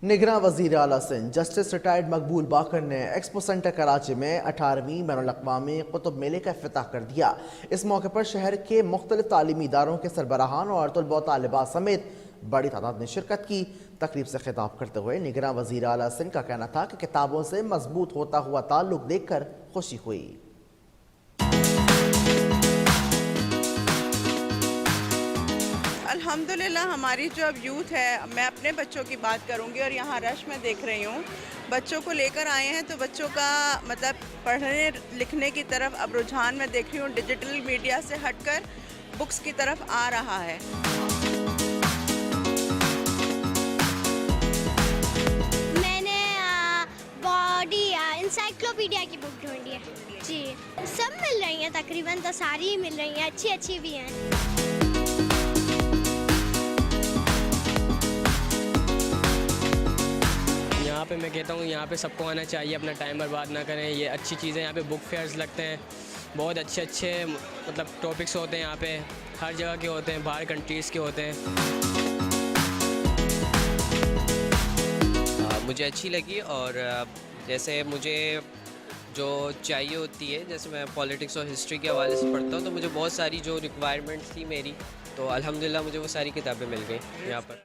निगरान वज़ीर आला सिंध जस्टिस रिटायर्ड मकबूल बाकर ने एक्सपो सेंटर कराची में 18वीं बैनुल-अक़वामी कुतुब मेले का इफ्तिताह कर दिया। इस मौके पर शहर के मुख्तलिफ तालीमी इदारों के सरबराहान और तलबा व तालिबात समेत बड़ी तादाद ने शिरकत की। तकरीब से खिताब करते हुए निगरान वज़ीर आला सिंध का कहना था कि किताबों से मजबूत होता हुआ ताल्लुक देखकर खुशी हुई। अल्हम्दुलिल्लाह हमारी जो अब यूथ है, मैं अपने बच्चों की बात करूंगी और यहाँ रश में देख रही हूँ, बच्चों को लेकर आए हैं तो बच्चों का मतलब पढ़ने लिखने की तरफ अब रुझान मैं देख रही हूँ डिजिटल मीडिया से हटकर बुक्स की तरफ आ रहा है। मैंने बॉडी इंसाइक्लोपीडिया की बुक ढूंढी है जी। सब मिल रही हैं, तकरीबन तो सारी ही मिल रही हैं, अच्छी अच्छी भी हैं। यहाँ पे मैं कहता हूँ यहाँ पे सबको आना चाहिए, अपना टाइम बर्बाद ना करें। ये अच्छी चीज़ें, यहाँ पे बुक फेयर्स लगते हैं, बहुत अच्छे अच्छे मतलब टॉपिक्स होते हैं यहाँ पे, हर जगह के होते हैं, बाहर कंट्रीज़ के होते हैं। मुझे अच्छी लगी और जैसे मुझे जो चाहिए होती है, जैसे मैं पॉलिटिक्स और हिस्ट्री के हवाले से पढ़ता हूँ तो मुझे बहुत सारी जो रिक्वायरमेंट्स थी मेरी, तो अल्हम्दुलिल्लाह मुझे वो सारी किताबें मिल गई यहाँ पर।